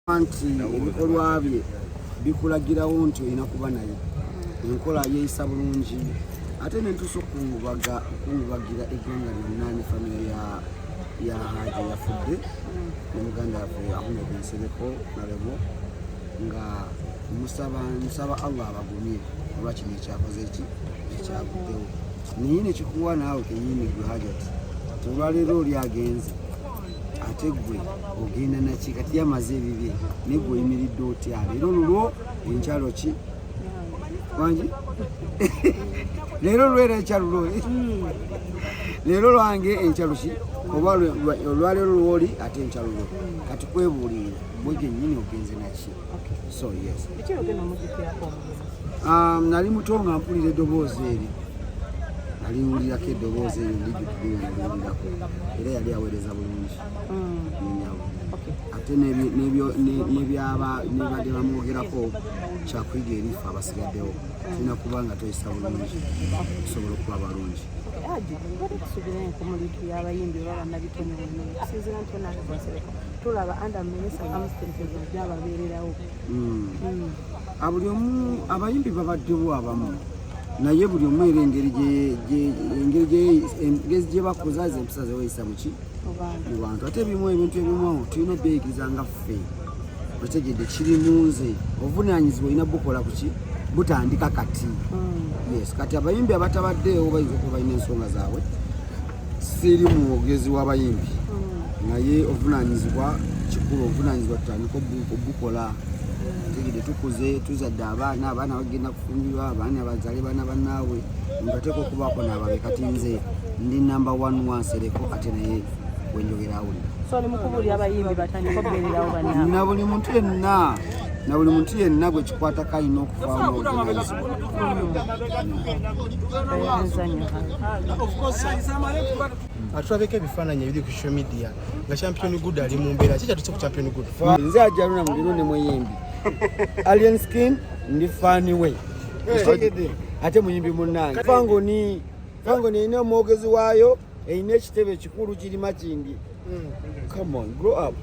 Anti ebikolwa bye bikulagirawo nti olina kuba naye enkola yeeyisa bulungi ate ne ntuusa okungubagira eggwanga lyonna ne famire ya Hajji yafudde ne muganda yaffe Muhammad Nsereko nalebo nga nsaba Allah abagumye olwa kino ekyakoze ekyavuddewo naye ne kikuwa naawe kenyini gwe Hajjati ti olwaleero oli agenze ate gwe ogenda naki kati yamaze ebibye ne gwe oyimiridde otya leero lulwo enkyalo ki wangi leero lwera ekyalo leero lwange enkyalo ki oba olwaleero lwoli ate enkyalo lwo kati kwebuulirira bwe gennyini ogenze naki so yes nali muto nga mpulira eddoboozi eri aliwulirako eddoboozi eryo ndijjukiriwulirako era yali aweereza bulungi nenyawo ate nebadde bamwogerako kyakuyiga erifa abasigaddewo tulina kuba nga toyisa bulungi tusobola okuba balungi buli omu abayimbi babaddewo abamu naye buli omu era engeri gye bakozaza empisa zeweyisa muki mu bantu ate ebimu ebintu ebimu tulina obyeyigiriza nga ffe otegedde kiri munze obuvunaanyizibwa olina bukola kuki butandika kati yes kati abayimbi abatabaddeewo bayinza okuba balina ensonga zaabwe siri mu mwogezi w'abayimbi naye obuvunaanyizibwa kikulu obuvunaanyizibwa tutandika obukola tegede tukuze tuzadde abaana bagenda kufumbirwa abaana bazaale baana bannaabwe ngateeka okubaako n'ababe kati nze ndi number 1 Nsereko ate naye wenjogera awulira na buli muntu yenna gwe kikwatako alina okufaamu obuvunaanyizibwa atulabeko ebifaananyi ebiri ku social media nga champion good ali mu mbeera ki kyatuse ku champion good nze Hajji Haruna Mubiru ne muyimbi alien skin ndi fani we ate muyimbi munnange fangoni erina omwogezi waayo erina ekitebe ekikulu kirima kindi come on grow up